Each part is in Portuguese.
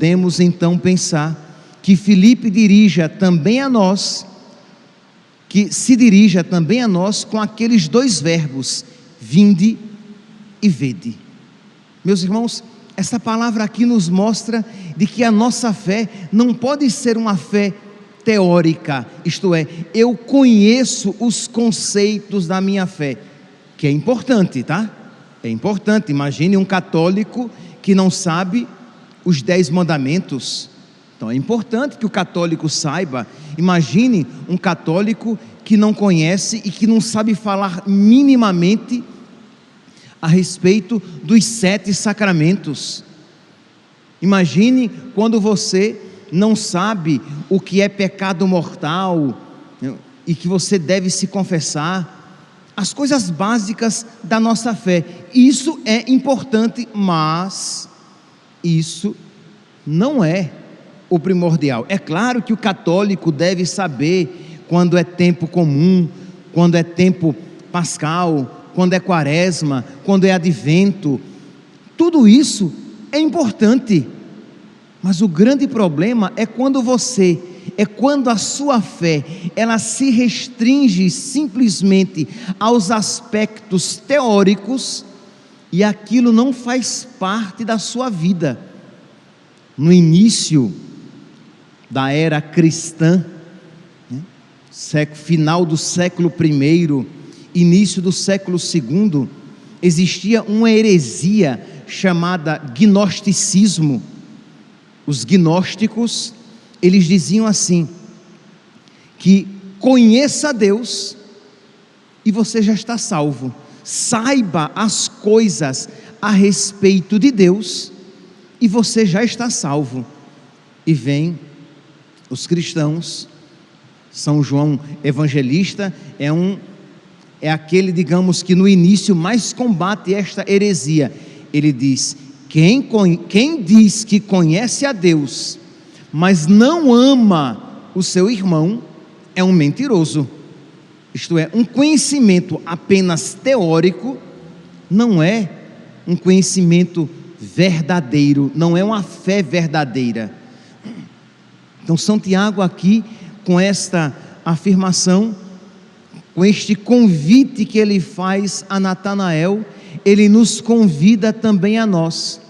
Podemos então pensar que Filipe dirija também a nós, que se dirija também a nós com aqueles dois verbos, vinde e vede. Meus irmãos, essa palavra aqui nos mostra de que a nossa fé não pode ser uma fé teórica, isto é, eu conheço os conceitos da minha fé, que é importante, tá? É importante. Imagine um católico que não sabe os 10 mandamentos. Então é importante que o católico saiba. Imagine um católico que não conhece e que não sabe falar minimamente a respeito dos 7 sacramentos. Imagine quando você não sabe o que é pecado mortal, né, e que você deve se confessar, as coisas básicas da nossa fé. Isso é importante, mas isso não é o primordial. É claro que o católico deve saber quando é tempo comum, quando é tempo pascal, quando é quaresma, quando é advento. Tudo isso é importante, mas o grande problema é quando a sua fé, ela se restringe simplesmente aos aspectos teóricos e aquilo não faz parte da sua vida. No início da era cristã, né, final do século I, início do século II, existia uma heresia chamada gnosticismo. Os gnósticos, eles diziam assim, que conheça Deus e você já está salvo, saiba as coisas a respeito de Deus e você já está salvo. E vem os cristãos, São João Evangelista é aquele, digamos, que no início mais combate esta heresia. Ele diz: quem diz que conhece a Deus, mas não ama o seu irmão, é um mentiroso. Isto é, um conhecimento apenas teórico não é um conhecimento verdadeiro, não é uma fé verdadeira. Então São Tiago aqui, com esta afirmação, com este convite que ele faz a Natanael, ele nos convida também a nós,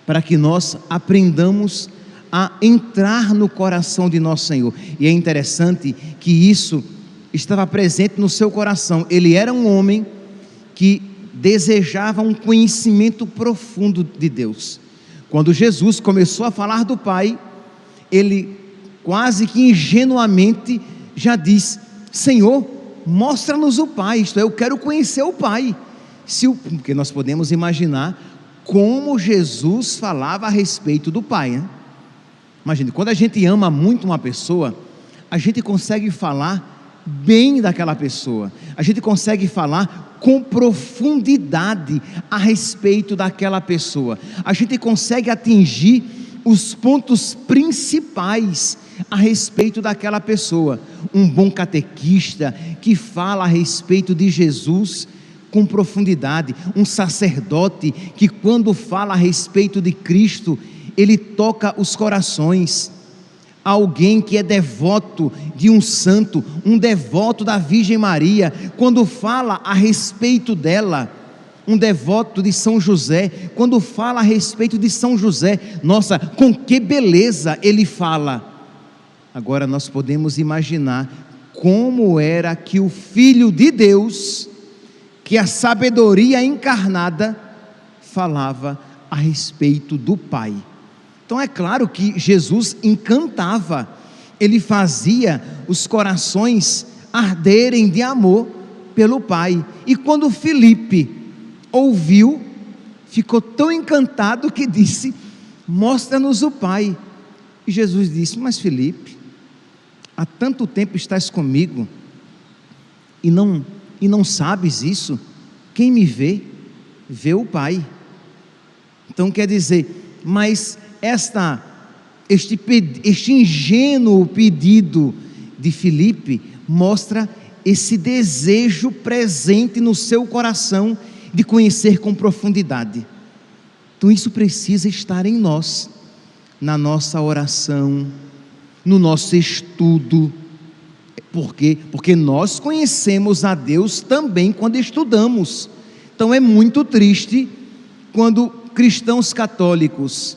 para que nós aprendamos a entrar no coração de nosso Senhor. E é interessante que isso estava presente no seu coração. Ele era um homem que desejava um conhecimento profundo de Deus. Quando Jesus começou a falar do Pai, ele quase que ingenuamente já diz: Senhor, mostra-nos o Pai, isto é, eu quero conhecer o Pai. Porque nós podemos imaginar como Jesus falava a respeito do Pai, né? Imagine, quando a gente ama muito uma pessoa, a gente consegue falar bem daquela pessoa, a gente consegue falar com profundidade a respeito daquela pessoa, a gente consegue atingir os pontos principais a respeito daquela pessoa. Um bom catequista que fala a respeito de Jesus com profundidade, um sacerdote que, quando fala a respeito de Cristo, ele toca os corações. Alguém que é devoto de um santo, um devoto da Virgem Maria, quando fala a respeito dela, um devoto de São José, quando fala a respeito de São José, nossa, com que beleza ele fala. Agora nós podemos imaginar como era que o Filho de Deus, que a sabedoria encarnada, falava a respeito do Pai. Então é claro que Jesus encantava, ele fazia os corações arderem de amor pelo Pai. E quando Filipe ouviu, ficou tão encantado que disse: mostra-nos o Pai. E Jesus disse: mas Filipe, há tanto tempo estás comigo e não sabes isso? Quem me vê, vê o Pai. Então quer dizer, mas este ingênuo pedido de Filipe mostra esse desejo presente no seu coração de conhecer com profundidade. Então isso precisa estar em nós. na nossa oração, no nosso estudo. Por quê? Porque nós conhecemos a Deus também quando estudamos. Então é muito triste quando cristãos católicos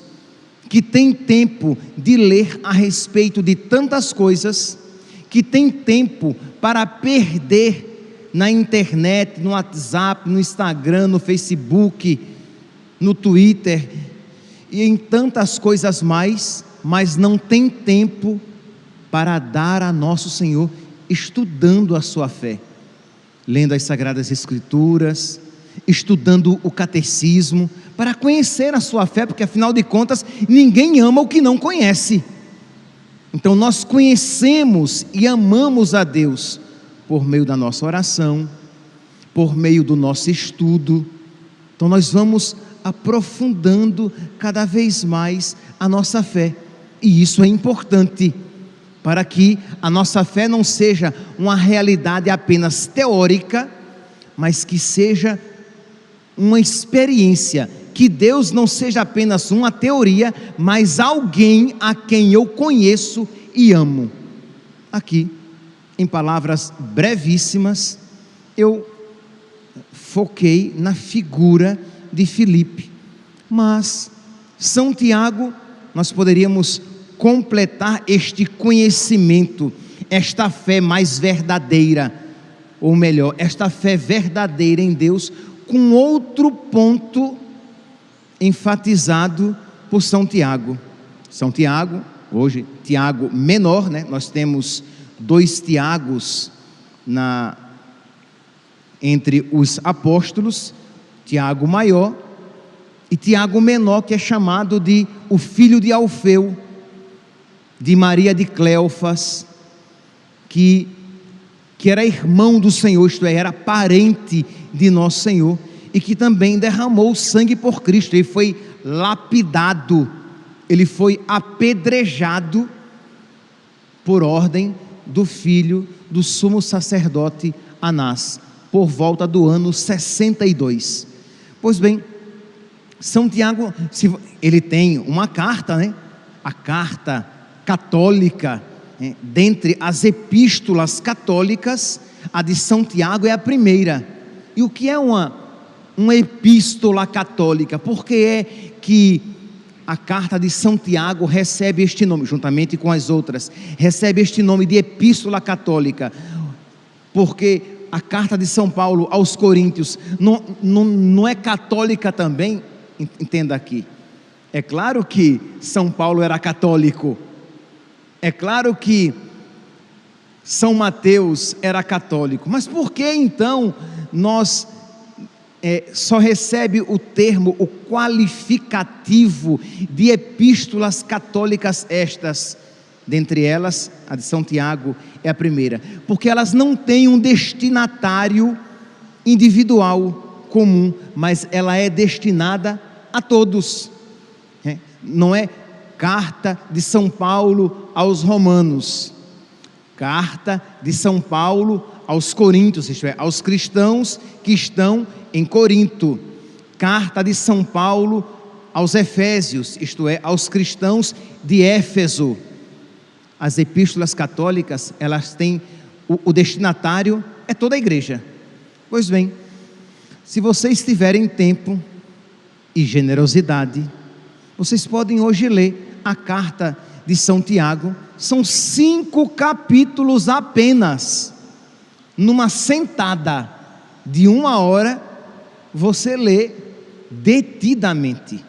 que têm tempo de ler a respeito de tantas coisas, que têm tempo para perder na internet, no WhatsApp, no Instagram, no Facebook, no Twitter e em tantas coisas mais, mas não tem tempo para dar a nosso Senhor, estudando a sua fé, lendo as Sagradas Escrituras, estudando o catecismo, para conhecer a sua fé, porque afinal de contas, ninguém ama o que não conhece. Então nós conhecemos e amamos a Deus por meio da nossa oração, por meio do nosso estudo. Então nós vamos aprofundando cada vez mais a nossa fé, e isso é importante, para que a nossa fé não seja uma realidade apenas teórica, mas que seja uma experiência, que Deus não seja apenas uma teoria, mas alguém a quem eu conheço e amo. Aqui, em palavras brevíssimas, eu foquei na figura de Filipe, mas São Tiago, nós poderíamos completar este conhecimento, esta fé mais verdadeira, ou melhor, esta fé verdadeira em Deus, com outro ponto enfatizado por São Tiago. São Tiago, hoje Tiago menor, né? Nós temos 2 Tiagos entre os apóstolos, Tiago maior e Tiago menor, que é chamado de o filho de Alfeu, de Maria de Cleofas, que era irmão do Senhor, isto é, era parente de nosso Senhor, e que também derramou sangue por Cristo. Ele foi lapidado, ele foi apedrejado por ordem do filho do sumo sacerdote Anás, por volta do ano 62. Pois bem, São Tiago, ele tem uma carta, né? A carta católica, dentre as epístolas católicas, a de São Tiago é a primeira. E o que é uma epístola católica? Por que é que a carta de São Tiago recebe este nome, juntamente com as outras, recebe este nome de epístola católica? Porque a carta de São Paulo aos Coríntios não é católica também? Entenda aqui, é claro que São Paulo era católico, é claro que São Mateus era católico, mas por que então nós só recebe o termo, o qualificativo de epístolas católicas estas? Dentre elas, a de São Tiago é a primeira, porque elas não têm um destinatário individual comum, mas ela é destinada a todos. Não é carta de São Paulo aos romanos, carta de São Paulo aos coríntios, isto é, aos cristãos que estão em Corinto, carta de São Paulo aos efésios, isto é, aos cristãos de Éfeso. As epístolas católicas, elas têm o destinatário é toda a igreja. Pois bem, se vocês tiverem tempo e generosidade, vocês podem hoje ler a carta de São Tiago. São 5 capítulos apenas. Numa sentada de 1 hora, você lê detidamente.